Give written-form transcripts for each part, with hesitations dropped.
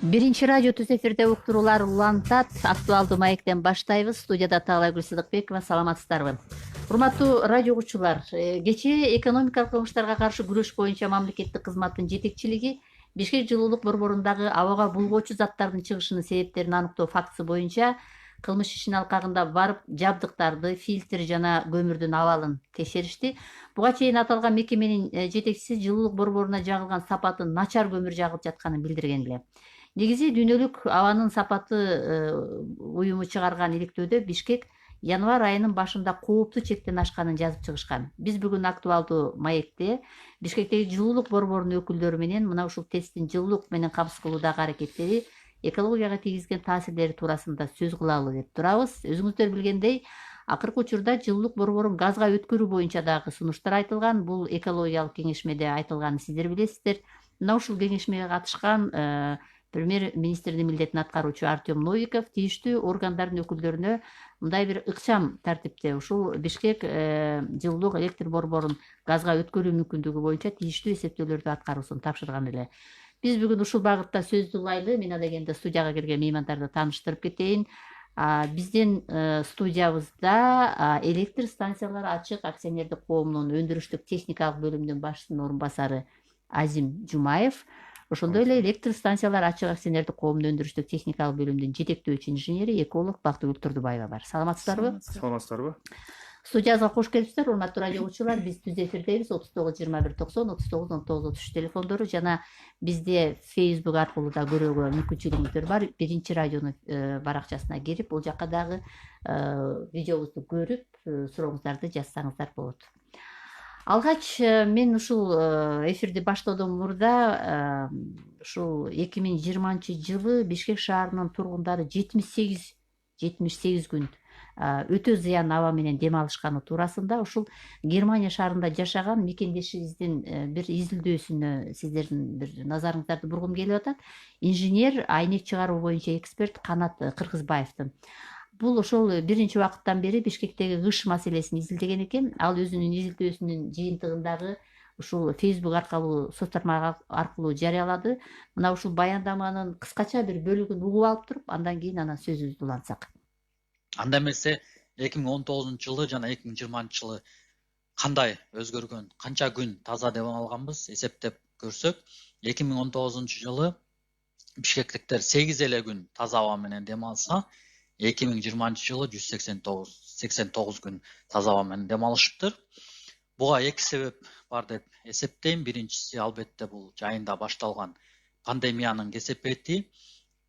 Биринчи радио түз эфирде уктуруулар улантат. Актуалдуу маектен баштайбыз. Студияда Таалай Гүлсыдыкбекова. Саламатсыздарбы? Урматтуу радио угуучулар, кечээ экономикалык кылмыштарга каршы күрөш боюнча мамлекеттик кызматтын жетекчилиги Бишкек жылуулук борборундагы абага булгоочу заттардын чыгышынын себептерин аныктоо фактысы боюнча кылмыш ишин алкагында барып жабдыктарды, фильтр жана көмүрдүн абалын текшеришти. Буга чейин аталган мекеменин жетекчиси жылуулук борборуна жагылган сапаты начар көмүр жагылып жатканын билдирген эле. Негизи дүйнөлүк абанын сапаты уюму чыгарган иликтөөдө Бишкек январь айынын башында кооптуу чектен ашканын жазып чыгышкан. Биз бүгүн актуалдуу маекте Бишкектеги жылуулук борборунун өкүлдөрү менен мына ушул тесттин жылуулук менен камсыз кылуудагы аракеттери, экологияга тийгизген таасирлери туурасында сөз кылалы деп турабыз. Өзүңүздөр билгендей, акыркы учурда жылуулук борборун газга өткөрүү боюнча дагы сунуштар айтылган. Бул экологиялык кеңешмеде айтылганын сиздер билесиздер. Мына ушул кеңешмеге катышкан премьер-министрдин милдетин аткаруучу Артем Новиков тийиштүү органдардын өкүлдөрүнө мындай бир ыкчам тартипте ушул Бишкек жылуулук электр борборун газга өткөрүү мүмкүндүгү боюнча тийиштүү эсептөөлөрдү аткаруусун тапшырган эле. Биз бүгүн ушул багытта сөздү улайлы. Мен адегенде студияга келген меймандарды тааныштырып кетейин. Биздин студиябызда электр станциялары ачык акционердик коомунун өндүрүштүк техникалык бөлүмүнүн башчысынын орун басары Азим Жумаев, ошондой эле электр станциялар ачык акционердик коомунун өндүрүштүк техникалык бөлүмүнүн жетектөөчү инженери, эколог Бактыгүл Турдубаева бар. Саламатсыздарбы? Саламатсыздарбы? Студиябызга кош келипсиздер, урматтуу радио угуучулар. Биз түз эфирдебиз. 39-21-90, 39-19-33 телефондору жана бизде Facebook аркылуу да көрүүгө мүмкүнчүлүгүңүздөр бар. Биринчи радионун баракчасына кирип, бул жака дагы видеобузду көрүп, сурооңуздарды жазсаңыздар болот. Алгач мен ушул эфирди баштоодон мурда ушул 2020 жылы Бишкек шаарынын тургундары 78 күн өтө зыян аба менен дем алышканы туурасында ушул Германия шаарында жашаган мекендешибиздин бир изилдөөсүнө сиздердин бир назарыңыздарды бургум келип атат. Инженер, айнек чыгаруу боюнча эксперт Канат Кыргызбаевдин. Бул ошол биринчи убакыттан бери Бишкектеги кыш маселесин изилдеген экен. Ал өзүнүн изилдөөсүнүн жыйынтыгындагы ушул Facebook аркылуу, соцтармак аркылуу жарыялады. Мына ушул баяндаманын кыскача бир бөлүгүн угуп алып туруп, андан кийин анан сөзүбүздү улантсак. Анда эмесе 2019 жана 2020 жылы кандай өзгөргөн, канча күн таза дем алганбыз эсептеп көрсөк, 2019 жылы бишкектиктер 8 эле күн таза аба менен дем алса, 2020 жылы 189 күн таза аба менен дем алышыптыр. Буга эки себеп бар деп эсептейм. Биринчиси албетте бул жайында башталган пандемиянын кесепети,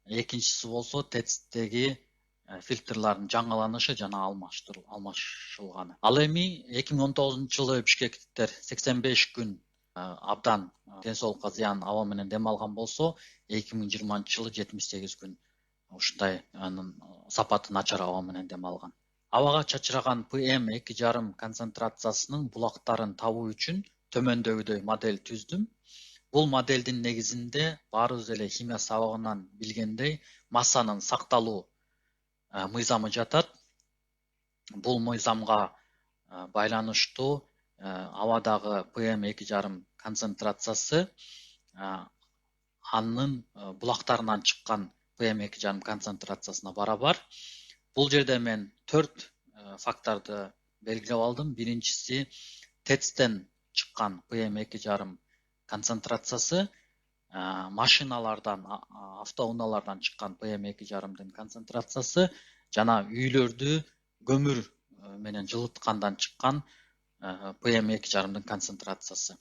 экинчиси болсо ТЭЦтеги фильтрлардын жаңыланышы жана алмашылганы. Ал эми 2019 жылы бишкектиктер 85 күн абдан ден соолукка зыян аба менен дем алган болсо, 2020 жылы 78 күн ушундай сапаты начар аба менен дем алган. Абага чачыраган PM2,5 концентрациясынын булактарын табуу үчүн төмөндөгүдөй модель түздүм. Бул модельдин негизинде баарыбыз эле химия сабагынан билгендей массанын сакталуу мыйзамы жатат. Бул мыйзамга байланыштуу абадагы PM2,5 концентрациясы анын булактарынан чыккан PM2,5 концентрациясына барабар. Бул жерде мен 4 факторду белгилеп алдым. Биринчиси ТЭЦтен чыккан PM2,5 концентрациясы, машиналардан, автоунаалардан чыккан PM2,5 концентрациясы жана үйлөрдү көмүр менен жылыткандан чыккан PM2,5 концентрациясы.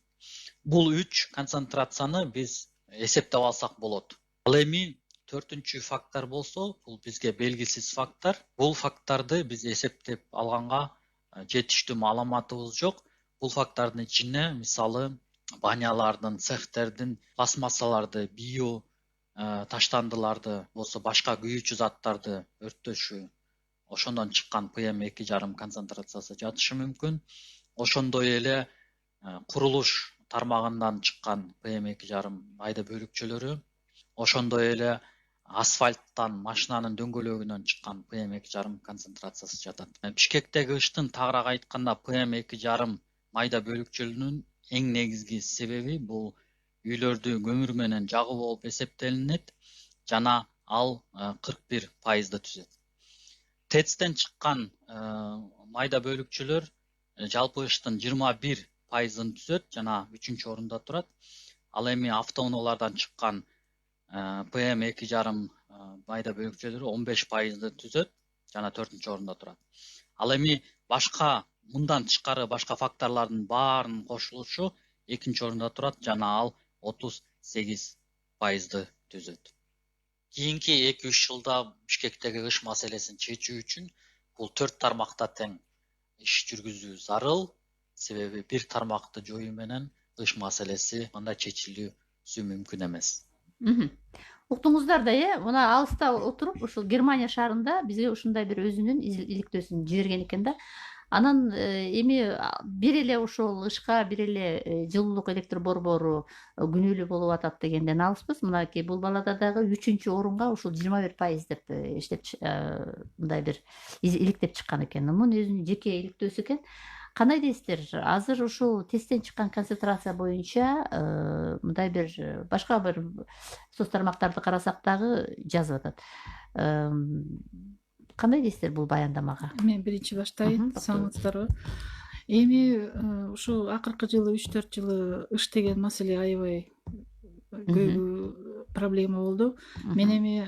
Бул 3 концентрацияны биз эсептеп алсак болот. Ал эми 4-чү фактор болсо, бул бизге белгисиз фактор. Бул факторду биз эсептеп алганга жетиштүү маалыматыбыз жок. Бул фактордун ичине мисалы банялардын, цехтердин пластмассаларды, био таштандыларды болсо башка күйүүчү заттарды өрттөшү, ошондон чыккан PM2,5 концентрациясы жатышы мүмкүн. Ошондой эле курулуш тармагынан чыккан PM2,5 майда бөлүкчөлөрү, ошондой эле асфальттан, машинанын дөңгөлөгүнөн чыккан PM2,5 концентрациясы жатат. Бишкектеги кыштын тагыраак айтканда PM2,5 майда бөлүкчөлүнүн эң негизги себеби бул үйлөрдү көмүр менен жагуу болуп эсептелинет. жана ал 41% түзөт. ТЭЦтен чыккан майда бөлүкчөлөр жалпы ыштын 21%-ын түзөт жана 3-орунда турат. Ал эми автоунаалардан чыккан ПМ 2,5 майда бөлүкчөлөрү 15%-ды түзөт жана 4-орунда турат. Ал эми башка мындан тышкары башка факторлордун баарынын кошулушу 2-орунда турат жана ал 38%-ды түзөт. Кийинки 2-3 жылда Бишкектеги ыш маселесин чечүү үчүн бул 4 тармакта тең иш жүргүзүү зарыл, себеби бир тармакты жоюу менен ыш маселеси мындай чечилүүсү мүмкүн эмес. Уктуңуздар да, мына алыста отуруп ушул Германия шаарында бизге ушундай бир өзүнүн иликтөөсүн жиберген экен да. Анан эми бир эле ошол ышка бир эле жылуулук электр борбору күнөөлүү болуп атат дегенден алыспыз. Мынакей бул балада дагы 3-орунга ушул 21% деп мындай бир иликтеп чыккан экен. Мунун өзүнүн жеке иликтөөсү экен. Кандай дейсиздер? Азыр ушул тесттен чыккан концентрация боюнча мындай бир башка бир соц тармактарды карасак дагы жазып атат. Кандай дейсиздер бул баяндамага? Мен биринчи баштайын. Саламатсыздарбы? Эми ушу акыркы жылы 3-4 жылы ыш деген маселе аябай көп проблема болду. Мен эми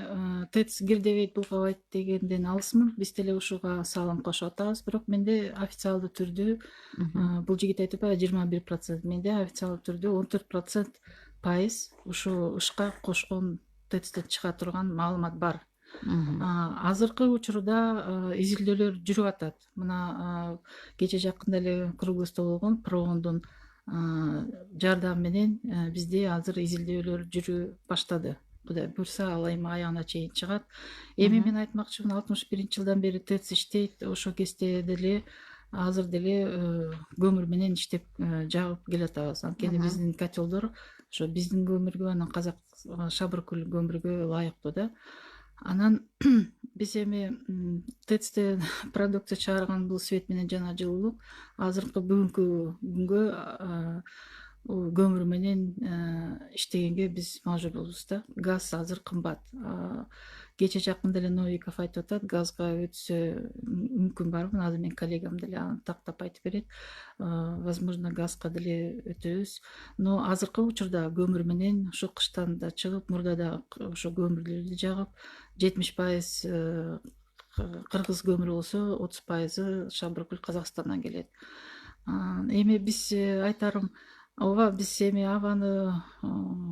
ТЭЦ кирдебейт, булгабайт дегенден алысмын. Биз деле ушуга салым кошуп атабыз, бирок менде официалдуу түрдүү бул жигит айтып 21%, менде официалдуу түрдүү 14% ушу ышка кошкон ТЭЦтен чыга турган маалымат бар. Азыркы учурда изилдөөлөр жүрүп атат. Мына кече жакында эле Кыргызста болгон Прогондун жардамы менен бизде азыр изилдөөлөр жүрүп баштады. Кудай буйрса ал эми аягына чейин чыгат. Эми мен айтмакчымын, 61 жылдан бери ТЭЦ иштейт. Ошо кезде деле азыр деле көмүр менен иштеп жагып келатабыз. Анткени биздин котелдор ошо биздин көмүргө, анан казак Шабыркөл көмүргө ылайыктуу да. Анан биз эми ТЭЦтен продукция чыгарган бул свет менен жана жылуулук азыркы бүгүнкү күнгө көмүр менен иштегенге биз мажбур болобуз да. Газ азыр кымбат. Кече жакында эле Новиков айтып атат, газга өтсө мүмкүн барбы? Азыр менин коллегам деле аны тактап айтып берет. Возможно, газга деле өтөбүз. Но азыркы учурда көмүр менен ушу кыштан да чыгып, мурда да ошо көмүрлөрдү жагып, 70% кыргыз көмүрү болсо, 30% Шабыркөл Казакстандан келет. Эми биз айтарым, ооба биз эми абаны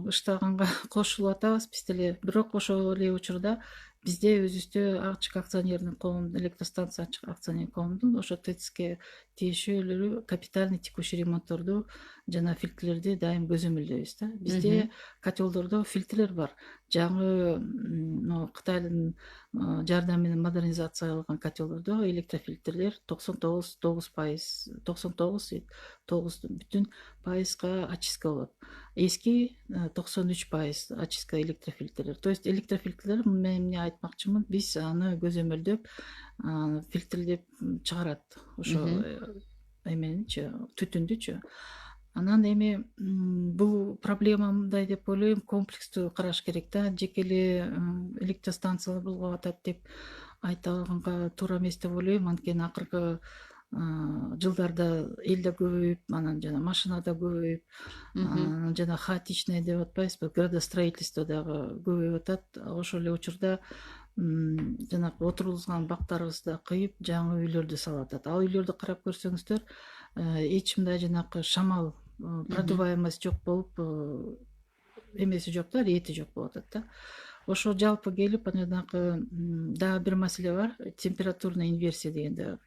ыштаганга кошулуп атабыз биз деле, бирок ошол эле учурда бизде өзүбүздө АЧК акционерный коомдун, электростанция акционерный коомдун ошо ТЭЦке тиешелүү капитальный текущий ремонтторду жана фильтрлерди дайым көзөмөлдөйбүз да. Бизде котелдордо фильтрлер бар. Жаңы Кытайдын жардамы менен модернизацияланган котелдордо электрофильтрлер 99,9% очистка болот. Эски 93% очистка электрофильтрлер. То есть электрофильтрлер мен эмне айтмакчымын, биз аны көзөмөлдөп, фильтрлеп чыгарат. Ошо эменичи, түтүндүчү. Анан эми бул проблема мындай деп ойлойм, комплекстүү караш керек да. Жеке эле электростанциялар болуп атат деп айта туура эмес деп ойлойм. Анткени акыркы жылдарда эл да көбөйүп, анан жана машина да көбөйүп, жана хаотичное деп атпайбызбы, градостроительство дагы көбөйүп атат. Ошол эле учурда жанагы отургузган бактарыбызды кыйып, жаңы үйлөрдү салып атат. Ал үйлөрдү карап көрсөңүздөр, эч мындай жанакы шамал продуваемость жок болуп, эмеси жок да, рети жок болуп атат да. Ошо жалпы келип, жанагы дагы бир маселе бар, температурная инверсия дегенде.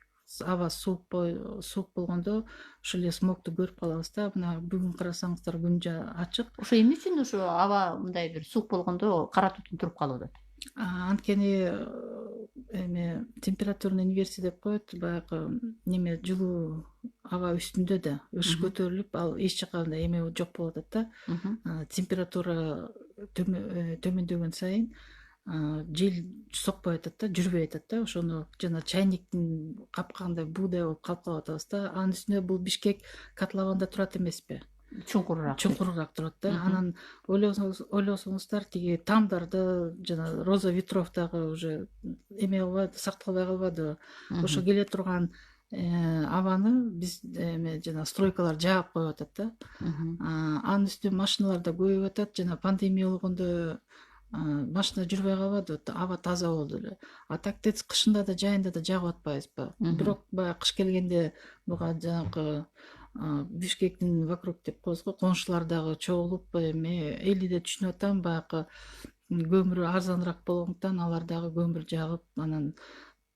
Аба суук болгондо ошол эле смогту көрүп калабыз да. Мына бүгүн карасаңыздар күн ачык. Ошо эмне үчүн ошо аба мындай бир суук болгондо кара түтүн туруп калып атат? Анткени эми температурный инверсия деп коет, баягы неме жылуу аба үстүндө да ыш көтөрүлүп, ал эч жака эме жок болуп атат да. Температура төмөндөгөн сайын жел сокпой атат да, жүрбөй атат да. Ошону жана чайниктин капкагандай буудай болуп калып атабыз да. Анын үстүнө бул Бишкек котлованда турат эмеспи? чуңкурураак турат да. Анан ойлосоңуздар тиги тамдарды жана Роза Ветровдагы уже эме кылбады, сакталбай калбады. Ошо келе турган абаны биз эме жана стройкалар жаап коюп атат да. Анын үстүнө машиналар да көбөйүп атат. Жана пандемия болгондо машина жүрбөй калбады, аба таза болду эле. А так ТЭЦ кышында да жайында да жагып атпайбызбы? Бирок баягы кыш келгенде буга жанагы Бишкектин вокруг деп коебуз го, коңшулар дагы чогулуп эме элиде түшүнүп атам, баягы көмүрү арзаныраак болгондуктан алар дагы көмүр жагып, анан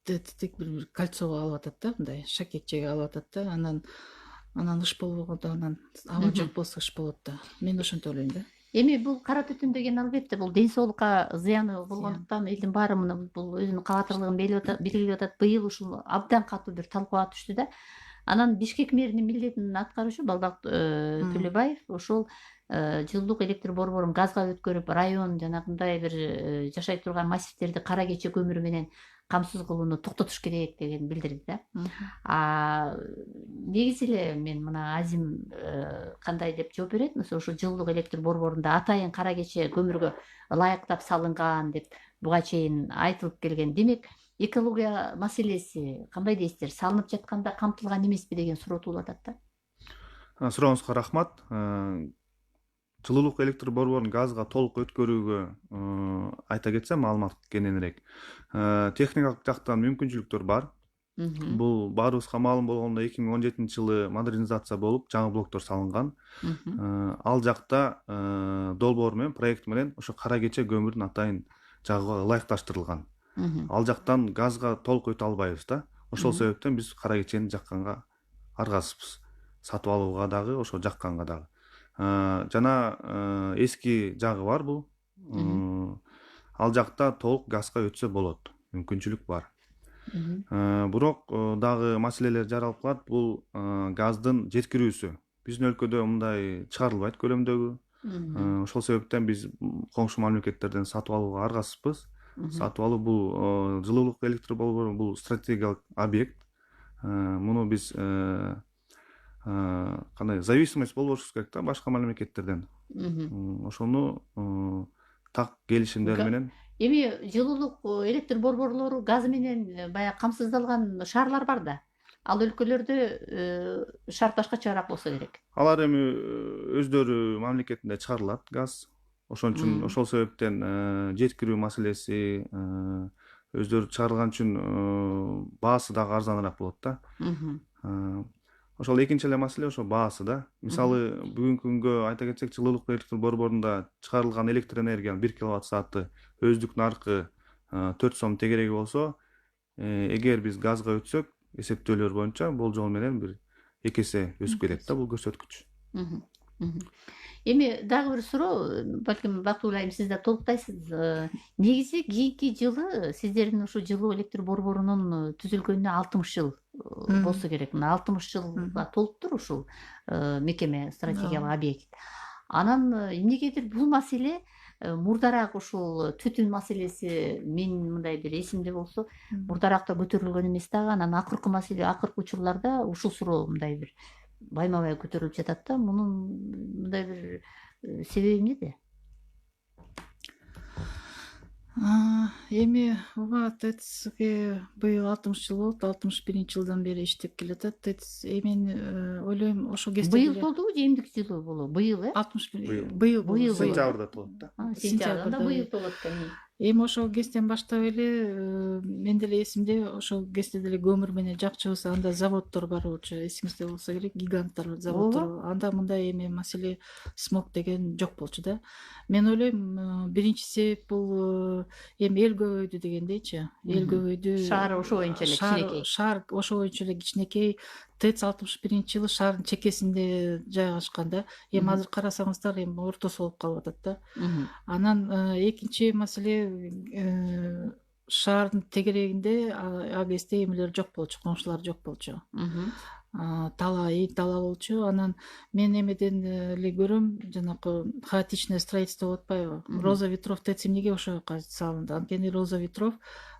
тетик бир кольцого алып атат да, мындай шакетчеге алып атат да. Анан кыш болгондо анан аба жок болсо кыш болот да. Мен ошентип ойлойм да. Эми бул кара түтүн деген албетте бул ден соолукка зыяны болгондуктан элдин баары бул өзүнүн кабатырлыгын белгилеп атат. Быйыл ушул абдан катуу бир талкууга түштү да. Анан Бишкек мэринин милдетин аткаруучу Балбак Төлөбаев ошол жылуулук электр борборун газга өткөрүп, район жанагындай бир жашай турган массивтерди кара кече көмүрү менен камсыз кылууну токтотуш керек деген билдирди да. Негизи эле мен мына Азим кандай деп жооп берет, мисалы ушу жылуулук электр борборунда атайын кара кече көмүргө ылайыктап салынган деп буга чейин айтылып келген. Демек экология маселеси кандай дейсиздер? Салынып жатканда камтылган эмеспи деген суроо туулуп атат да. Сурооңузга рахмат. Жылуулук электр борборун газга толук өткөрүүгө айта кетсем, маалымат кененирээк. Техникалык жактан мүмкүнчүлүктөр бар. Бул баарыбызга маалым болгондой 2017-жылы модернизация болуп, жаңы блоктор салынган. Ал жакта долбоор менен, проект менен ошо кара кече көмүрдүн атайын жагууга ылайыкташтырылган. Ал жактан газга толук өтө албайбыз да. Ошол себептен биз кара кечени жакканга аргасызбыз. Сатып алууга дагы, ошо жакканга дагы. Жана эски жагы бар бул. Ал жакта толук газга өтсө болот. Мүмкүнчүлүк бар. Бирок дагы маселелер жаралып калат. Бул газдын жеткирүүсү. Биздин өлкөдө мындай чыгарылбайт көлөмдөгү. Ошол себептен биз коңшу мамлекеттерден сатып алууга аргасызбыз. Сатып алуу бул жылуулук электр борбору бул стратегиялык объект. Муну биз кандай зависимость болбошубуз керек да башка мамлекеттерден. Ошону так келишимдер менен. Эми жылуулук электр борборлору газ менен баягы камсыздалган шаарлар бар да. Ал өлкөлөрдө шарт башкачараак болсо керек. Алар эми өздөрү мамлекетинде чыгарылат газ. Ошон үчүн ошол себептен жеткирүү маселеси өздөрү чыгарылган үчүн баасы дагы арзаныраак болот да. Ошол экинчи эле маселе ошо баасы да. Мисалы бүгүнкү күнгө айта кетсек, жылуулук электр борборунда чыгарылган электр энергиянын 1 киловатт сааты өздүк наркы 4 сом тегереги болсо, эгер биз газга өтсөк, эсептөөлөр боюнча болжол менен бир 2 эсе өсүп кетет да бул көрсөткүч. Эми дагы бир суроо, балким Бактыгүл айым сиз да толуктайсыз. Негизи кийинки жылы сиздердин ушу жылуу электр борборунун түзүлгөнүнө 60 жыл болсо керек. Мына 60 жылга толуптур ушул мекеме, стратегиялык объект. Анан эмнегедир бул маселе мурдараак ушул түтүн маселеси мен мындай бир эсимде болсо, мурдараакта көтөрүлгөн эмес дагы. Анан акыркы маселе, акыркы учурларда ушул суроо мындай бир байма-бай көтөрүлүп жатат да. Мунун мындай бир себеби эмнеде? Эми ооба ТЭЦке быйыл 60 жыл болот, 61-жылдан бери иштеп келатат. ТЭЦ мен ойлойм ошо кезде быйыл толдубу же эмдик жылы болобу? Быйыл 61 быйыл Сентябрда толот да. Сентябрда быйыл толот да. Эми ошол кезден баштап эле мен деле эсимде, ошол кезде деле көмүр менен жакчыбыз, анда заводдор бар болчу, эсиңизде болсо керек, гиганттар заводдор. Анда мындай эме маселе, смог деген жок болчу да. Мен ойлойм, биринчи себеп бул эми эл көбөйдү дегендейчи. Эл көбөйдү. Шаар ошо боюнча эле кичинекей. Шаар ошо боюнча эле кичинекей. ТЭЦ 61-жылы шаардын чекесинде жайгашкан да. Эми азыр карасаңыздар, эми ортосу болуп калып атат да. Анан экинчи маселе, шаардын тегерегинде ал кезде эмелер жок болчу, коңшулар жок болчу. Тала болчу. Анан мен эмеден эле көрөм, жанакы хаотичное строительство болуп атпайбы? Роза Ветров ТЭЦ эмнеге ошол жака салынды? Анткени Роза Ветров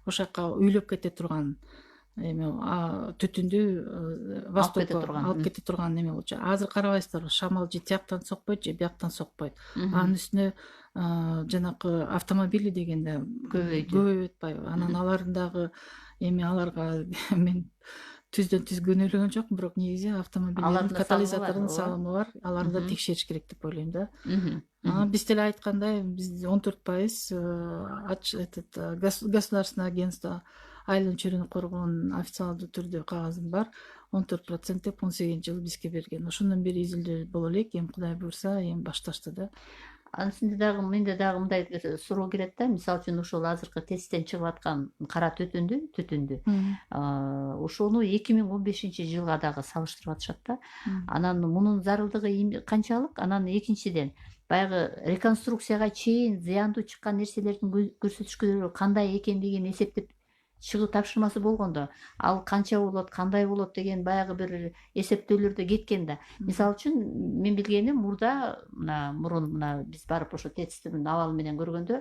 ошол жака үйлөп кете турган эми түтүндү востокко турган. алып кете турган неме болчу. Азыр карабайсыздарбы, шамал же тияктан сокпойт, же бияктан сокпойт. Анын үстүнө жанакы автомобили дегенде көбөйүп атпайбы? Анан алардын дагы эми аларга мен түздөн түз көнөлгөн жокмун, бирок негизи автомобилдин катализатордун салымы бар. Аларды да текшериш керек деп ойлойм да. Биз деле айткандай, биз 14% государственное агентство айылдын чөйрөнү коргоонун официалдуу түрдө кагазым бар. 14% деп 18-жылы бизге берген. Ошондон бери изилдөө боло элек, эми Кудай буйрса, эми башташты да. Анысында дагы менде дагы мындай суроо келет да, мисалы үчүн ошол азыркы тесттен чыгып аткан кара түтүндү ошону 2015-жылга дагы салыштырып атышат да. Анан мунун зарылдыгы канчалык? Анан экинчиден баягы реконструкцияга чейин зыяндуу чыккан нерселердин көрсөтүшкөлөрү кандай экендигин эсептеп чыгуу тапшырмасы болгондо, ал канча болот, кандай болот деген баягы бир эсептөөлөрдө кеткен да. Мисалы үчүн мен билгеним мурун биз барып ошо ТЭЦтин абалы менен көргөндө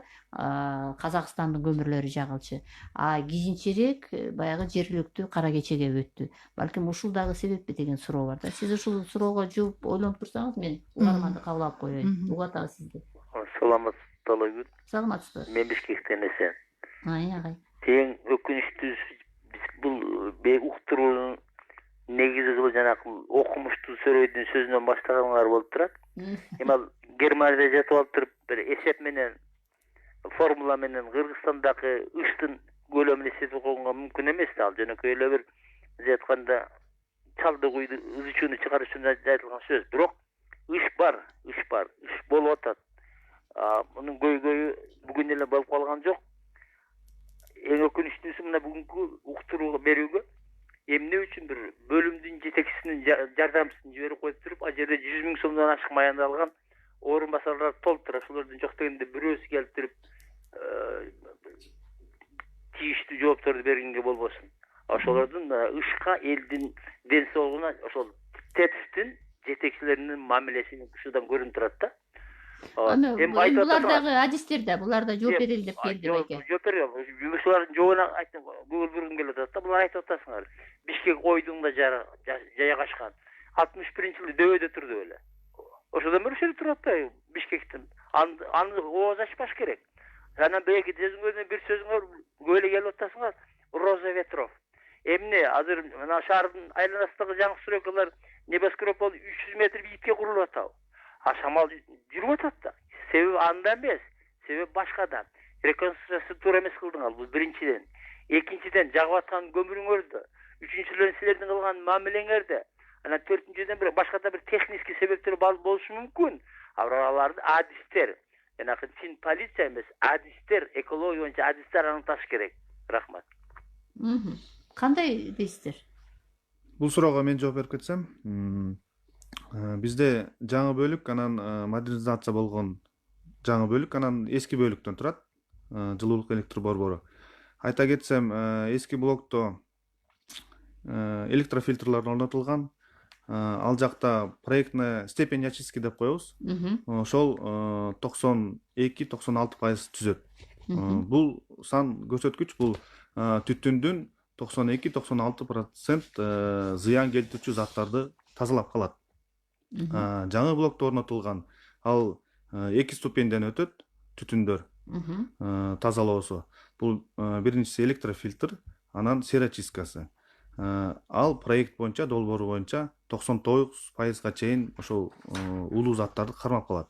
Казакстандын көмүрлөрү жагылчу. Кийинчерээк баягы жергиликтүү кара кечеге өттү. Балким ушул дагы себеппи деген суроо бар да. Сиз ушул суроого жооп ойлонуп турсаңыз, мен угарманды кабыл алып коеюн. Угат ага сизди. Саламатсызбы? Саламатсызбы? Мен Бишкектен эсен. Агай. Тең өкүнүчтүүсү биз бул уктуруунун негизи кылып жанакы окумуштуу сөөрөйдүн сөзүнөн баштаганыңар болуп турат. Эми ал Германияда жатып алып туруп бир эсеп менен, формула менен Кыргызстандагы ыштын көлөмүн эсептеп койгонго мүмкүн эмес да. Ал жөнөкөй эле бир биз айтканда чалды куйду ызычууну чыгарыш үчүн айтылган сөз. Бирок ыш бар, ыш болуп атат. Мунун көйгөйү бүгүн эле болуп калган жок. Эң өкүнүчтүүсү мына бүгүнкү уктурууга берүүгө эмне үчүн бир бөлүмдүн жетекчисинин жардамчысын жиберип коюп туруп, ал жерде 100 000 сомдон ашык маяндаалган орун басарлар толуп турат. Ошолордун жок дегенде бирөөсү келип туруп тийиштүү жоопторду бергенге болбосун. Ошолордун ышка, элдин ден соолугуна ошол ТЭЦтин жетекчилеринин мамилеси ушудан көрүнүп турат да. Булар дагы адистер да, булар да жооп берели деп келди беке. Жооп берем. Ушулардын жообуна айтып көңүл бургум келип атат да. Булар айтып атасыңар. Бишкек ойдуңда жайгашкан. 61-жылы дөбөдө турду эле. Ошодон бери ошол турат да Бишкектин. Аны ооз ачпаш керек. Анан беги сөзүңөрдөн бир сөзүңөр көйлө келип атасыңар. Роза ветров. Эмне азыр мына шаардын айланасындагы жаңы стройкалар небоскреб 300 метр бийикке курулуп атабы? Шамал жүрүп атат да. Себеби анда эмес, себеби башкада. Реконструкциясы туура эмес кылдыңар, бул биринчиден. Экинчиден, жагып аткан көмүрүңөрдө, үчүнчүдөн силердин кылган мамилеңерде, анан төртүнчүдөн бир башкада бир технический себептер болушу мүмкүн. Аларды адистер, жанакы чин полиция эмес, адистер, экология боюнча адистер аныкташ керек. Рахмат. Кандай дейсиздер? Бул суроого мен жооп берип кетсем, бизде жаңы бөлүк, анан модернизация болгон жаңы бөлүк, анан эски бөлүктөн турат жылуулук электр борбору. Айта кетсем, эски блокто электрофильтрлар орнотулган. Ал жакта проектная степень очистки деп коебуз. Ошол 92-96% түзөт. Бул сан көрсөткүч, бул түтүндүн 92-96% зыян келтирүүчү заттарды тазалап калат. Жаңы блокто орнотулган, ал 2 ступенден өтөт түтүндөр тазалоосу. Бул биринчиси электрофильтр, анан серочисткасы. Ал проект боюнча, долбоор боюнча 99%га чейин ошол улуу заттарды кармап калат.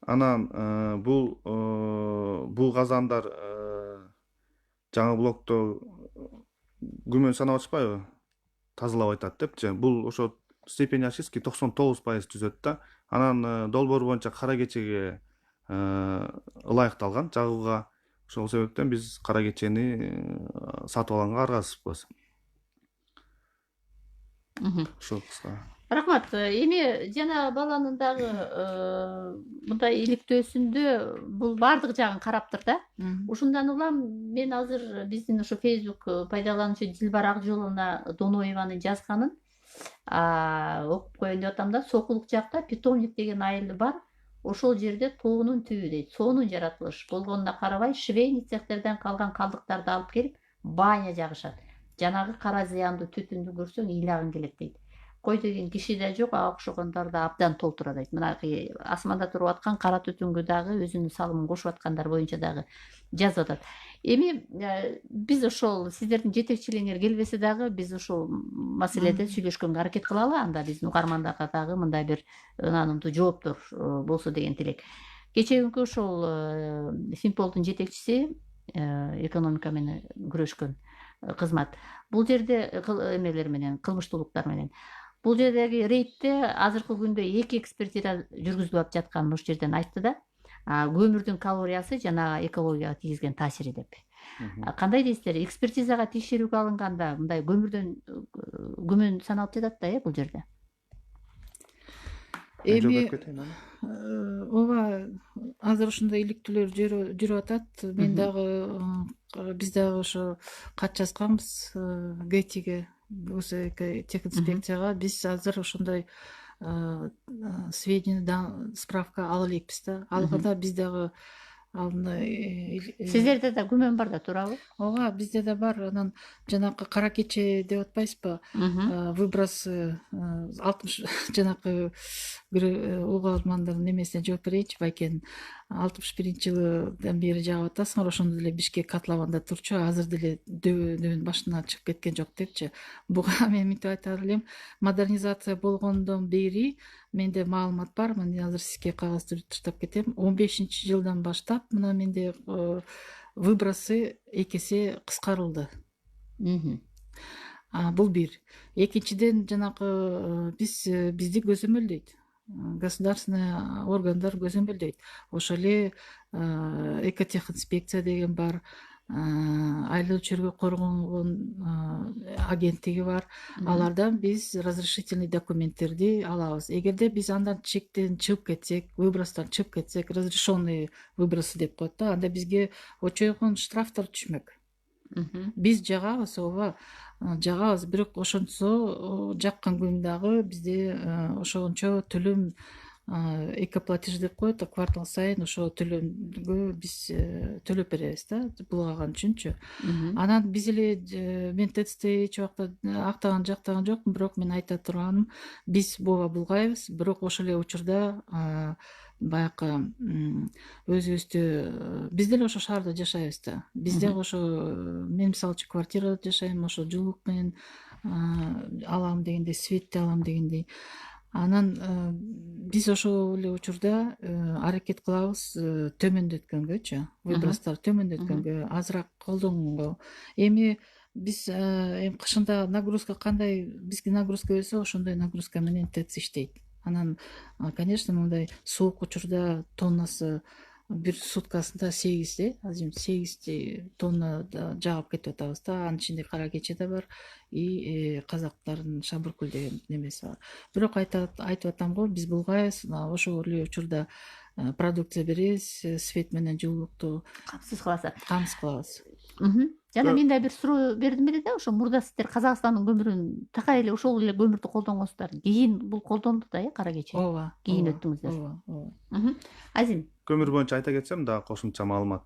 Анан бул казандар жаңы блокто күмөн санап атышпайбы? Тазалап айтат депчи. Бул ошо степень очистки 99% түзөт да. Анан долбоор боюнча кара кечеге ылайыкталган жагууга. Ошол себептен биз кара кечени сатып алганга аргасызбыз. Ошол кыска. Рахмат. Эми жана баланын дагы мындай иликтөөсүндө бул баардык жагын караптыр да. Ушундан улам мен азыр биздин ошо Facebook пайдалануучу Дилбар Акжоловна Доноеванын жазганын окуп коеюн деп атам да. Сокулук жакта питомник деген айыл бар. ошол жерде тоонун түбү дейт соонун жаратылыш болгонуна карабай швейный цехтерден калган калдыктарды алып келип баня жагышат. Жанагы кара зыяндуу түтүндү көрсөң ыйлагың келет дейт. Кой деген киши да жок, ага окшогондор да абдан толтура дейт. Мына асманда туруп аткан кара түтүнгө дагы өзүнүн салымын кошуп аткандар боюнча дагы жазып атат. Эми биз ошол сиздердин жетекчилигиңер келбесе дагы биз ушул маселеде сүйлөшкөнгө аракет кылалы, анда биздин угармандарга дагы мындай бир ынанымдуу жооптор болсо деген тилек. Кечээкүнкү ошол Симполдун жетекчиси экономика менен күрөшкөн кызмат. Бул жерде эмелер менен, кылмыштуулуктар менен. Бул жердеги рейдте азыркы күндө 2 экспертиза жүргүзүлүп жатканын ушул жерден айтты да. Көмүрдүн калориясы жана экологияга тийгизген таасири деп. Кандай дейсиздер? Экспертизага текшерүүгө алынганда мындай көмүрдөн күмөн саналып жатат да, бул жерде. Эми ооба азыр ушундай иликтүүлөр жүрүп атат. Мен дагы биз дагы ошо кат жазганбыз ГЭТИге, техинспекцияга. Биз азыр ошондой сведения, справка ала элекпиз да. Алганда биз дагы Сиздерде да күмөн бар да, туурабы? Ооба, бизде да бар. Анан жанакы кара кече деп атпайсызбы? Выброс 60 жанакы угалмандын эмесине жооп берейинчи, Байкен. 61-жылдан бери жагып атасыңар, ошондо деле Бишкек котлованда турчу, азыр деле дөбөнүн башына чыгып кеткен жок депчи. Буга мен мынтип айтар элем, модернизация болгондон бери менде маалымат бар. Мен азыр сизге кагаз таштап кетем. 15-жылдан баштап мына менде выбросы 2 эсе кыскарылды. Бул бир. Экинчиден жанакы бизди көзөмөлдөйт. Государственный органдар көзөмөлдөйт. Ошол эле экотехинспекция деген бар, айлуу чөйргө коргонгон агенттиги бар. Алардан биз разрешительный документтерди алабыз. Эгерде биз андан чектен чыгып кетсек, выбростон чыгып кетсек, разрешенный выбросы деп коет да, анда бизге очойгон штрафтар түшмөк. Биз жагабыз, ооба, жагабыз, бирок ошонсо жаккан күн дагы бизде ошончо төлөм экоплатеж деп коет, квартал сайын ошо төлөмгө биз төлөп беребиз да, булгаган үчүнчү. Анан биз эле мен ТЭЦти эч убакта актаган жактаган жокмун, бирок мен айта турганым, биз буга булгайбыз, бирок ошол эле учурда баягы өзүбүздү биз деле ошо шаарда жашайбыз да. Бизде ошо мен мисалы үчүн квартирада жашайм, ошо жылуулук менен алам дегендей, светти алам дегендей. Анан биз ошол эле учурда аракет кылабыз төмөндөткөнгөчү, выбростор төмөндөткөнгө, азыраак колдонгонго. Эми биз кышында нагрузка кандай, бизге нагрузка берсе, ошондой нагрузка менен ТЭЦ иштейт. Анан, конечно, мындай суук учурда тоннасы бир суткасында 8 тонна жагып кетип атабыз да. Анын ичинде кара кече да бар, и казактардын шабыркүл деген немеси бар. Бирок айтып атам го, биз булгайбыз, ошол эле учурда продукция беребиз, свет менен жылуулукту Камсыз кылабыз. Жана мен да бир суроо бердим эле да, ошо мурда сиздер Казакстандын көмүрүн такай эле ошол эле көмүрдү колдонгонсуздар. Кийин бул колдонду да, кара кече. Ооба. Кийин өттүңүздөр. Ооба. Азим. Көмүр боюнча айта кетсем да кошумча маалымат.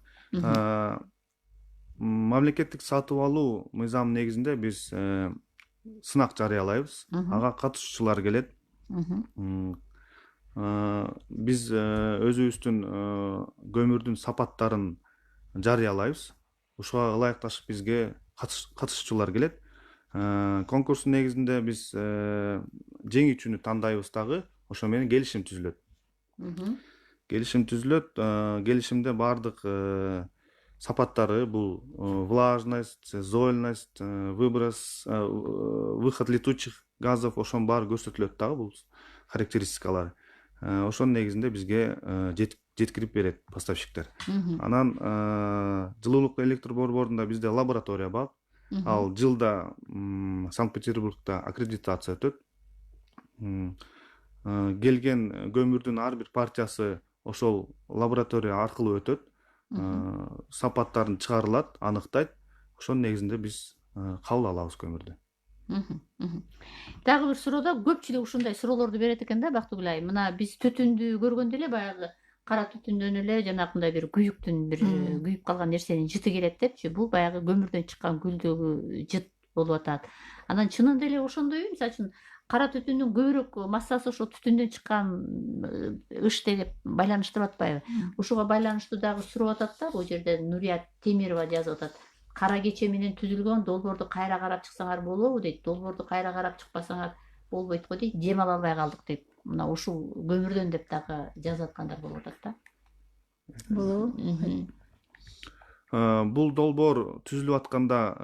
Мамлекеттик сатып алуу мыйзамы негизинде биз сынак жарыялайбыз. Ага катышуучулар келет. Биз өзүбүздүн көмүрдүн сапаттарын жарыялайбыз. Ушуга ылайыкташып бизге катышуучулар келет. Конкурстун негизинде биз жеңүүчүнү тандайбыз дагы, ошо менен келишим түзүлөт. Келишимде баардык сапаттары, бул влажность, зольность, выброс, выход летучих газов, ошонун баары көрсөтүлөт дагы, бул характеристикалары. Ошонун негизинде бизге жеткирип берет поставщиктер. Анан жылуулук электр борборунда бизде лаборатория бар. Ал жылда Санкт-Петербургда аккредитация өтөт. Келген көмүрдүн ар бир партиясы ошол лаборатория аркылуу өтөт. Сапаттарын чыгарылат, аныктайт. Ошонун негизинде биз кабыл алабыз көмүрдү. Дагы бир суроода көпчүлүк ушундай суроолорду берет экен да, Бактыгүл айым. Мына биз түтүндү көргөндө эле баягы кара түтүндөн эле жанагындай бир күйүктүн бир күйүп калган нерсенин жыты келет депчи. Бул баягы көмүрдөн чыккан гүлдөгү жыт болуп атат. Анан чынында эле ошондойбу? Мисалы үчүн кара түтүндүн көбүрөөк массасы ошо түтүндөн чыккан ыш деп байланыштырып атпайбы? Ушуга байланыштуу дагы сурап атат да, бул жерде Нурия Темирова жазып атат. Кара кече менен түзүлгөн долбоорду кайра карап чыксаңар болобу дейт. Долбоорду кайра карап чыкпасаңар болбойт го дейт. Дем ала албай калдык дейт. Мына ушул көмүрдөн деп дагы жазып аткандар болуп атат да. Болобу? Бул долбоор түзүлүп атканда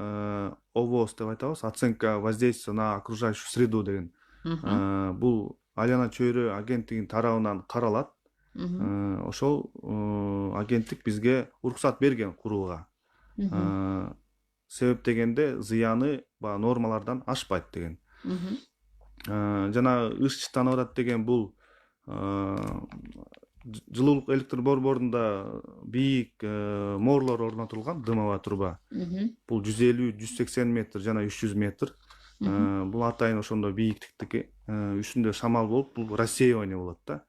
ОВОС деп айтабыз, оценка воздействия на окружающую среду деген. Бул айлана чөйрө агенттигинин тарабынан каралат. Ошол агенттик бизге уруксат берген курууга. Себеп дегенде зыяны баягы нормалардан ашпайт деген. Жана ыш чыттанып атат деген бул жылуулук электр борборунда бийик mooрлор орнотулган, дымовая труба. Бул 150-180 метр жана 300 метр. Бул атайын ошондой бийиктиктики, үстүндө шамал болуп, бул рассеивание болот да.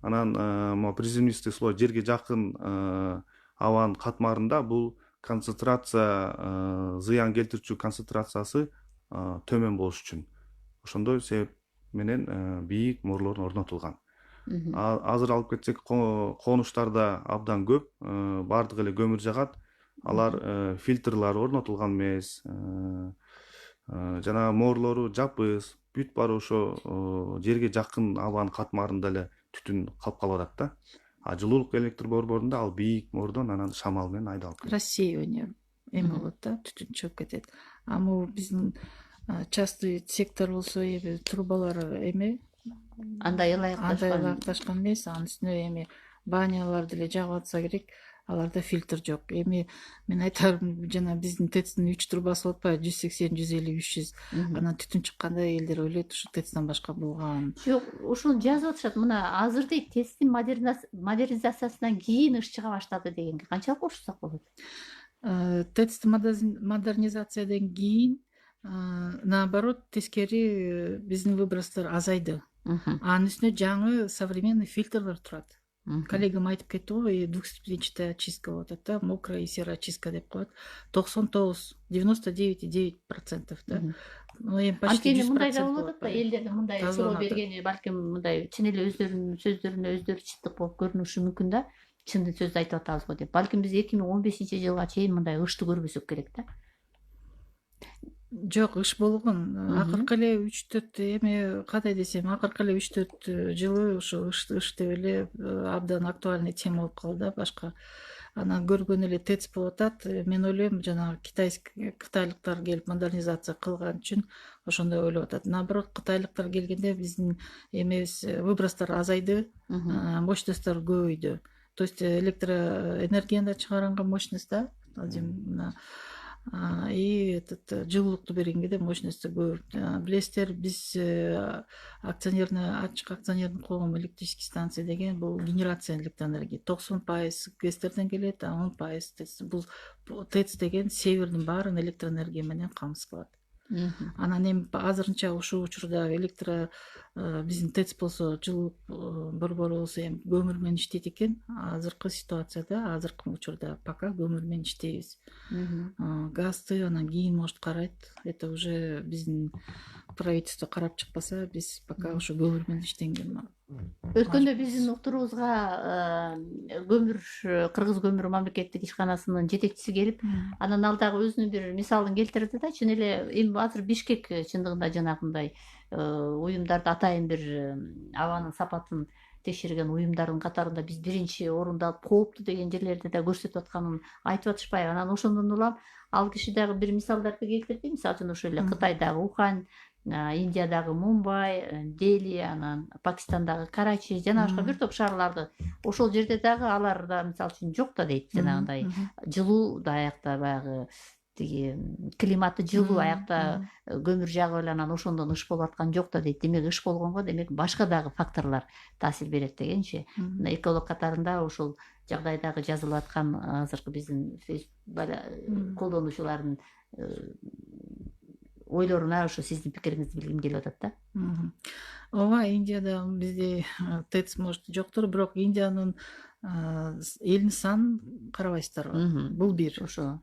Анан могу приземистый слой, жерге жакын абанын катмарында бул концентрация, зыян келтирүүчү концентрациясы төмөн болуш үчүн. Ошондой себеп менен бийик mooрлор орнотулган. Азыр алып кетсек, конуштарда абдан көп, бардыгы эле көмүр жагат. Алар фильтрлар орнотулган эмес. Жана mooрлору жапыз, бүт баары ошо жерге жакын абанын катмарында эле түтүн калып калып атат да. Жылуулук электр борборунда ал бийик моордон анан шамал менен айдалып кетет. Рассеивание эме болот да, түтүн чыгып кетет. Могу биздин частный сектор болсо эми трубалар эме Андай ылайыкташкан эмес, анын үстүнө эми банялар деле жагып атса керек, аларда фильтр жок. Эми мен айтарым, жана биздин ТЭЦтин 3 трубасы болуп атпайбы, 180, 150, 300. Анан түтүн чыкканда элдер ойлойт ушу ТЭЦтен башка болгон. Жок, ушуну жазып атышат. Мына азыр дейт, ТЭЦтин модернизациясынан кийин ыш чыга баштады дегенге канчалык кошулсак болот? ТЭЦтин модернизациядан кийин наоборот тескери биздин выбростор азайды. Анын үстүнө жаңы современный фильтрлар турат. Коллегам айтып кетти го, двухступенчатая очистка болуп атат да, мокрая и серая очистка деп коет. 99,9% да. Эми почти 100% мындай да болуп атат да, элдердин мындай суроо бергени, балким мындай чын эле өздөрүнүн сөздөрүнө өздөрү чыттык болуп көрүнүшү мүмкүн да. Чын сөздү айтып атабыз го деп. Балким биз 2015-жылга чейин мындай ышты көрбөсөк керек да. Жок, ыш болгон. Акыркы эле 3-4 эме кандай десем, акыркы эле 3-4 жылы ошо ыш деп эле абдан актуальный тема болуп калды да, башка. Анан көргөн эле ТЭЦ болуп атат. Мен ойлойм, жанагы кытайлыктар келип модернизация кылган үчүн ошондой ойлоп атат. Наоборот, кытайлыктар келгенде биздин эмебиз выбростор азайды, мощностьтор көбөйдү. То есть электроэнергияны чыгарганга мощность да, и жылуулукту бергенге да мощности көп. Билесиздер, биз ачык акционердик коом электрический станция деген бул генерация электроэнергия. 90% ГЭСтерден келет, 10% ТЭЦ. Бул ТЭЦ деген севердин баарын электроэнергия менен камсыз кылат. Анан эми азырынча ушул учурда биздин ТЭЦ болсо, жылуулук борбору болсо эми көмүр менен иштейт экен. Азыркы ситуацияда, азыркы учурда пока көмүр менен иштейбиз. Газды анан кийин может карайт. Это уже биздин правительство карап чыкпаса, биз пока ошо көмүр менен иштенген. Өткөндө биздин уктуруубузга Кыргыз көмүр мамлекеттик ишканасынын жетекчиси келип, анан ал дагы өзүнүн бир мисалын келтирди да. Чын эле эми азыр Бишкек чындыгында жанагындай уюмдарды атайын бир абанын сапатын текшерген уюмдардын катарында биз биринчи орунда алып, кооптуу деген жерлерди да көрсөтүп атканын айтып атышпайбы? Анан ошондон улам ал киши дагы бир мисалдарды келтирди. Мисалы үчүн ошол эле Кытайдагы Ухань, Индиядагы Мумбай, Дели, анан Пакистандагы Карачи, жана башка бир топ шаарларды. Ошол жерде дагы аларда мисалы үчүн жок да дейт, жанагындай жылуу да аякта баягы тиги климаты жылуу, аякта көмүр жагып эле анан ошондон ыш болуп аткан жок да дейт. Демек ыш болгонго демек башка дагы факторлор таасир берет дегенчи. Эколог катарында ошол жагдайдагы жазылып аткан азыркы биздин колдонуучулардын ойлоруна ошо сиздин пикириңизди билгим келип атат да. ооба, Индияда бизде ТЭЦ может жоктур, бирок Индиянын элин санын карабайсыздарбы, бул бир. Ошо.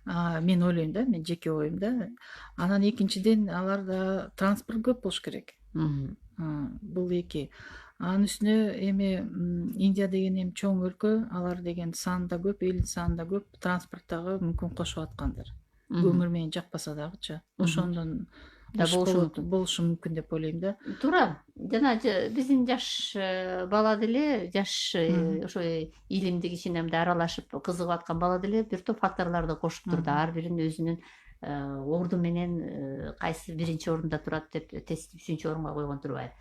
Мен ойлойм да, мен жеке оюм да. Анан экинчиден аларда транспорт көп болуш керек. Бул эки. Анын үстүнө эми Индия деген эми чоң өлкө, алар деген саны да көп, элдин саны да көп, транспорт дагы мүмкүн кошуп аткандыр. Көмүр менен жакпаса дагычы. Ошондон болушу мүмкүн деп ойлойм да. Туура. Жана биздин жаш бала деле, жаш ошо илимди кичинемде аралашып кызыгып аткан бала деле бир топ факторлорду кошуп турду. Ар бирин өзүнүн орду менен кайсы биринчи орунда турат деп тестти 3-чү орунга койгон турбайбы.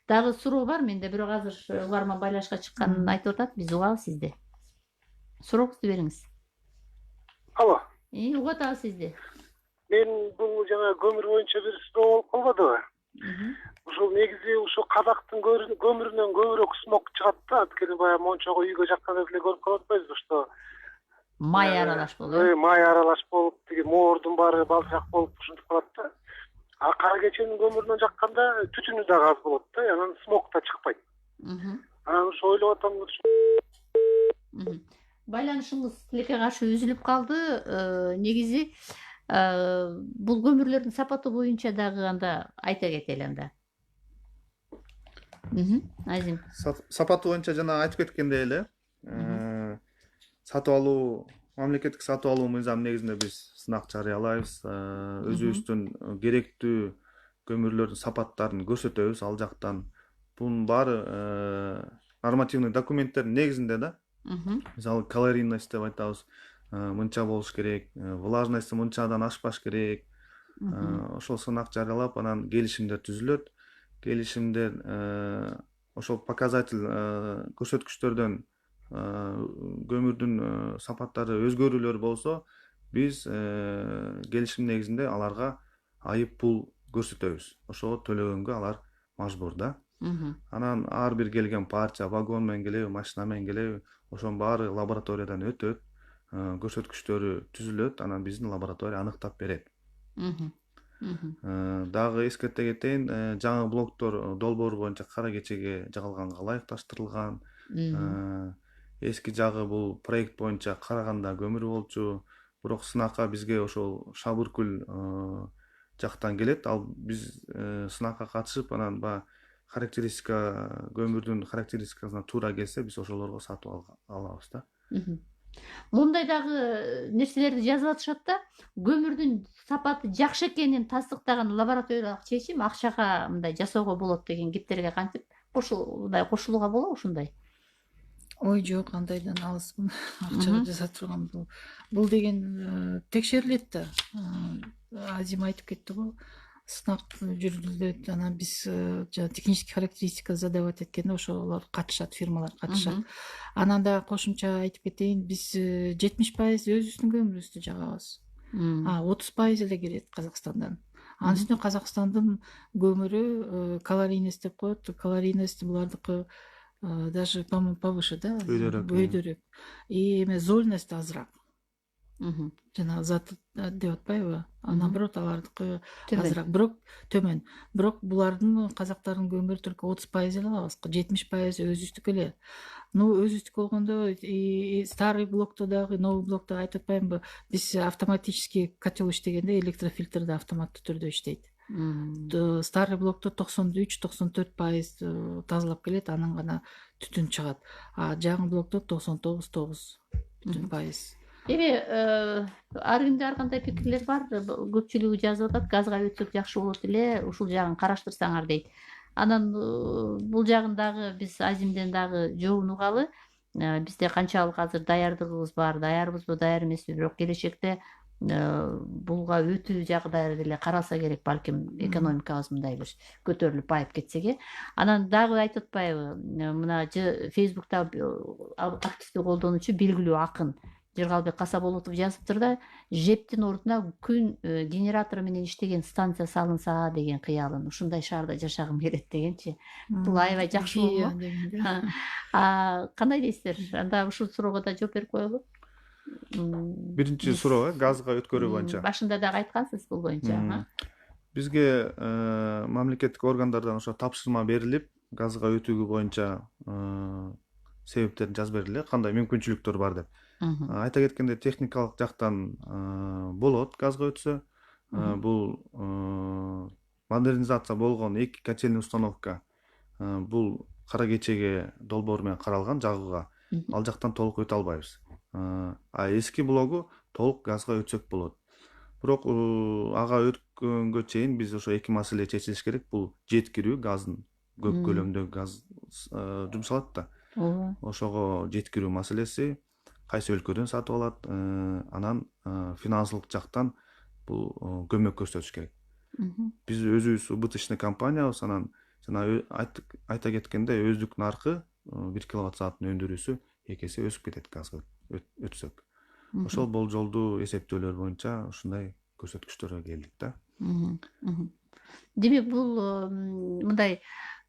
Дагы суроо бар менде, бирок азыр угарман байлашка чыкканын айтып атат, биз угабыз сизди. Сурооңузду бериңиз. Алло. Угат атабыз сизди. Мен бул жана көмүр боюнча бир суроо болуп калбадыбы? Ушул негизи ушу казактын көмүрүнөн көбүрөөк смог чыгат да, анткени баягы мончого үйгө жакканда деле көрүп калып атпайбызбы, что май аралаш болуп. Май аралаш болуп, тиги моордун баары балчак болуп ушинтип калат да. Кара кеченин көмүрүнөн жакканда түтүнү дагы аз болот да, анан смог да чыкпайт. Анан ушу ойлоп атам. Байланышыңыз тилекке каршы үзүлүп калды. Негизи бул көмүрлөрдүн сапаты боюнча дагы анда айта кетели анда. Азим. Сапаты боюнча жана айтып кеткендей эле, сатып алуу, мамлекеттик сатып алуу мыйзам негизинде биз сынак жарыялайбыз, өзүбүздүн керектүү көмүрлөрдүн сапаттарын көрсөтөбүз ал жактан. Бунун баары нормативный документтердин негизинде да. Мисалы калорийность деп айтабыз, мынча болуш керек, влажность мынчадан ашпаш керек. Ошол сынак жарыялап, анан келишимдер түзүлөт. Келишимдер ошол показатель көрсөткүчтөрдөн көмүрдүн сапаттары өзгөрүүлөр болсо, биз келишим негизинде аларга айып пул көрсөтөбүз. Ошого төлөгөнгө алар мажбур да. Анан ар бир келген парча вагон менен келеби, машина менен келеби, ошонун баары лабораториядан өтөт, көрсөткүчтөрү түзүлөт, анан биздин лаборатория аныктап берет. Дагы эскерте кетейин, жаңы блоктор долбоор боюнча кара кечеге жагалганга ылайыкташтырылган. Эски жагы бул проект боюнча Караганда көмүр болчу, бирок сынакка бизге ошол Шабыркөл жактан келет. Ал биз сынакка катышып, анан баягы характеристика, көмүрдүн характеристикасына туура келсе, биз ошолорго сатып алабыз да. Мындай дагы нерселерди жазып атышат да. Көмүрдүн сапаты жакшы экенин тастыктаган лабораториялык чечим акчага мындай жасоого болот деген кептерге кантип кошулууга болобу ушундай? Ой, жок, андайдан алыспын. Акчага жасап турган бул деген текшерилет да. Азим айтып кетти го. Сынак жүргүзүлөт, анан биз технический характеристика задавать эткенде ошолор катышат, фирмалар катышат. Анан да кошумча айтып кетейин, биз 70% өзүбүздүн көмүрүбүздү жагабыз. 30% эле келет Казакстандан. Анын үстүнө Казакстандын көмүрү калорийность деп коет. Калорийность булардыкы даже, по-моему, повыше, да? Өйдөрөөк. И эме зольность азыраак. Жана зат деп атпайбы? Наоборот, алардыкы азыраак, бирок төмөн. Бирок булардын казактардын көмүрү только 30% эле алабыз, 70% өзүбүздүкү эле. Өзүбүздүкү болгондо старый блокто дагы, новый блокто айтып атпаймынбы? Биз автоматический котел иштегенде электрофильтрде автоматтуу түрдө иштейт. Старый блокто 93-94% тазалап келет, анан гана түтүн чыгат. Жаңы блокто 99% Эми ар кимде ар кандай пикирлер бар, көпчүлүгү жазып атат, газга өтсөк жакшы болот эле, ушул жагын караштырсаңар дейт. Анан бул жагын дагы биз Азимден дагы жообун угалы. Бизде канчалык азыр даярдыгыбыз бар, даярбызбы, даяр эмеспи, бирок келечекте булга өтүү жагы деле каралса керек, балким экономикабыз мындай бир көтөрүлүп байып кетсек. Анан дагы айтып атпайбы, мына Facebook'та активдүү колдонуучу белгилүү акын Жыргалбек Касаболотов жазыптыр да, жептин ордуна күн генератору менен иштеген станция салынса деген кыялын, ушундай шаарда жашагым келет дегенчи. Бул аябай жакшы болду. Кандай дейсиздер? Анда ушул суроого да жооп берип коелу. Биринчи суроо газга өткөрүү боюнча. Башында дагы айткансыз бул боюнча. бизге мамлекеттик органдардан ошо тапшырма берилип, газга өтүүгө боюнча себептерин жазып берилди, кандай мүмкүнчүлүктөр бар деп. Айта кеткенде техникалык жактан болот газга өтсө. Бул модернизация болгон 2 котельный установка бул кара кечеге долбоор менен каралган жагууга. Ал жактан толук өтө албайбыз. А эски блогу толук газга өтсөк болот. Бирок ага өткөнгө чейин биз ошо эки маселе чечилиш керек. Бул жеткирүү, газдын көп көлөмдө газ жумшалат да. Ошого жеткирүү маселеси, кайсы өлкөдөн сатып алат, анан финансылык жактан бул көмөк көрсөтүш керек. Биз өзүбүз убыточный компаниябыз, анан жана айта кеткенде өздүк наркы 1 киловатт сааттын өндүрүүсү 2 эсе өсүп кетет газга өтсөк. Ошол болжолдуу эсептөөлөр боюнча ушундай көрсөткүчтөргө келдик да. Демек бул мындай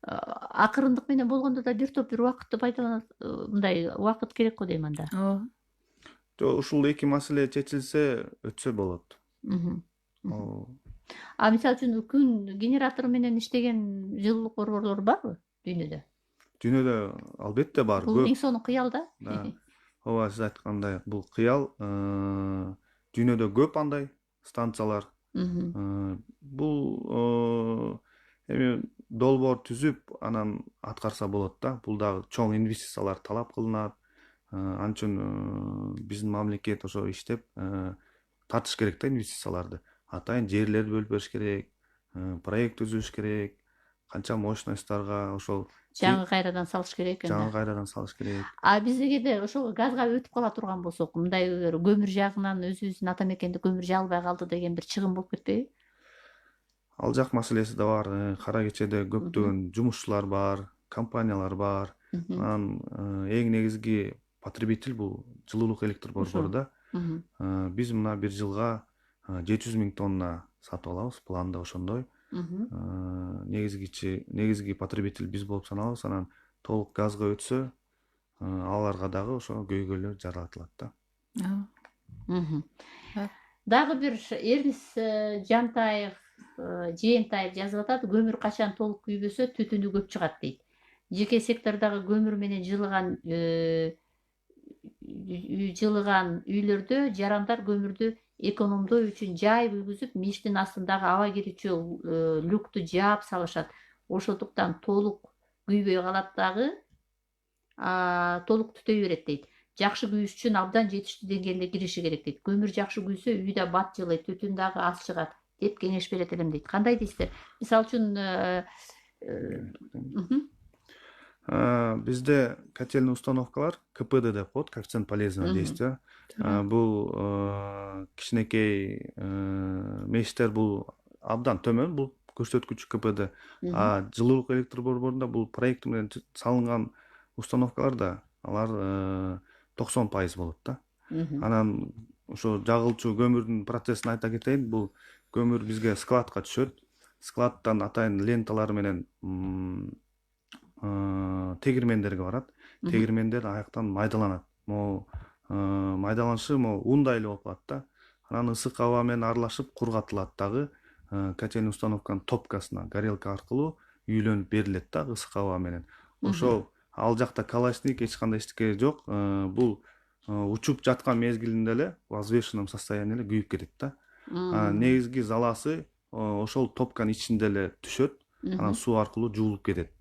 акырындык менен болгондо да бир убакытты пайдаланат, мындай убакыт керек го дейм анда. Ооба. Жок, ушул эки маселе чечилсе өтсө болот. А мисалы үчүн күн генератору менен иштеген жылуулук борборлору барбы дүйнөдө? Дүйнөдө албетте бар. Бул эң сонун кыял да. Ооба, сиз айткандай бул кыял. Дүйнөдө көп андай станциялар. Бул эми долбоор түзүп, анан аткарса болот да. Бул дагы чоң инвестициялар талап кылынат. Анчын биздин мамлекет ошо иштеп тартыш керек да инвестицияларды. Атайын жерлерди бөлүп бериш керек, проект түзүш керек, канча мощностьтарга ошол жаңы кайрадан салыш керек жаңы кайрадан салыш керек. А биз эгерде ошол газга өтүп кала турган болсок, мындай көмүр жагынан өзүбүздүн ата мекенде көмүр жагылбай калды деген бир чыгым болуп кетпейби? Ал жак маселеси да бар. Кара кечеде көптөгөн жумушчулар бар, компаниялар бар. Анан эң негизги потребитель бул жылуулук электр борбору да. Биз мына бир жылга 700 000 тонна сатып алабыз, планда ошондой. Негизги потребитель биз болуп саналабыз. Анан толук газга өтсө, аларга дагы ошо көйгөйлөр жаратылат да. Дагы бир Эрнис Жантаев, Жээнтаев жазып атат, көмүр качан толук күйбөсө түтүнү көп чыгат дейт. Жеке сектордагы көмүр менен жылыган үйлөрдө жарандар көмүрдү экономдоо үчүн жайып үйгүзүп, миштин астындагы аба кирүүчү люкту жаап салышат. Ошондуктан толук күйбөй калат дагы, толук түтөй берет дейт. Жакшы күйүш үчүн абдан жетиштүү деңгээлде кириши керек дейт. Көмүр жакшы күйсө үйдө бат жылыйт, түтүн дагы аз чыгат деп кеңеш берет элем дейт. Кандай дейсиздер? Мисалы үчүн бизде котельный установкалар КПД деп коет, коэффициент полезного действия. Бул кичинекей мештер бул абдан төмөн, бул көрсөткүч КПД. А жылуулук электр борборунда бул проект менен салынган установкалар да алар 90% болот да. Анан ошо жагылчу көмүрдүн процессин айта кетейин. Бул көмүр бизге складка түшөт. Складтан атайын ленталар менен тегирмендерге барат. Тегирмендер аяктан майдаланат. Майдаланышы ундай эле болуп калат да. Анан ысык аба менен аралашып кургатылат дагы. Котельный установканын топкасына горелка аркылуу үйлөнүп берилет да ысык аба менен. Ошол ал жакта калачник эч кандай эчтеке жок. Бул учуп жаткан мезгилинде эле в взвешенном состоянии эле күйүп кетет да. Негизги заласы ошол топканын ичинде эле түшөт. Анан суу аркылуу жуулуп кетет.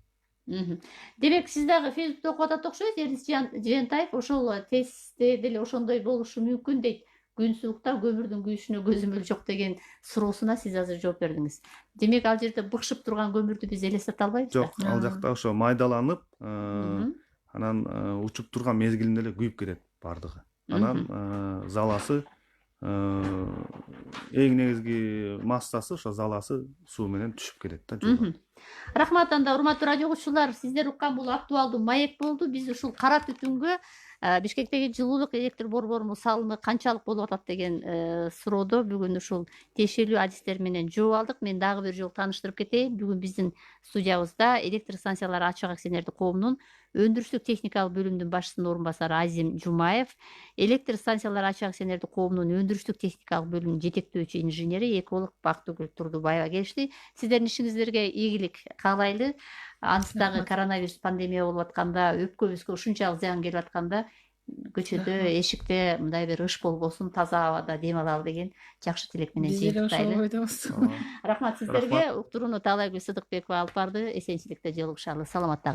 Демек сиз дагы Фейсбукта окуп атат окшойсуз. Эрнис Жээнтаев ошол тестте деле ошондой болушу мүмкүн дейт. Күн сууктан көмүрдүн күйүшүнө көзүм эле жок деген суроосуна сиз азыр жооп бердиңиз. Демек ал жерде быкшып турган көмүрдү биз элестете албайбыз да? Жок, ал жакта ошо майдаланып, анан учуп турган мезгилинде эле күйүп кетет бардыгы. Анан заласы эң негизги массасы ошо заласы суу менен түшүп кетет да. Рахмат анда, урматтуу радио угуучулар, сиздер уккан бул актуалдуу маек болду. Биз ушул кара түтүнгө Бишкектеги жылуулук электр борборунун салымы канчалык болуп атат деген суроодо бүгүн ушул тиешелүү адистер менен жооп алдык. Мен дагы бир жолу тааныштырып кетейин. Бүгүн биздин студиябызда электр станциялары ачык акционердик коомунун өндүрүштүк техникалык бөлүмүнүн башчысынын орун басары Азим Жумаев, электр станциялары ачык акционердик коомунун өндүрүштүк техникалык бөлүмүнүн жетектөөчү инженери эколог Бактыгүл Турдубаева келишти. Сиздердин ишиңиздерге ийгилик каалайлы. Анысы коронавирус пандемия болуп атканда, өпкөбүзгө ушунчалык зыян келип атканда көчөдө эшикте мындай бир ыш болбосун, таза абада дем алалы деген жакшы тилек менен Биз эле ошол жыйынтайлы. ойдобуз. Рахмат сиздерге. Уктурууну Таалайгүл Сыдыкбекова алып барды. Эсенчиликте жолугушалы. Саламатта калыңыз.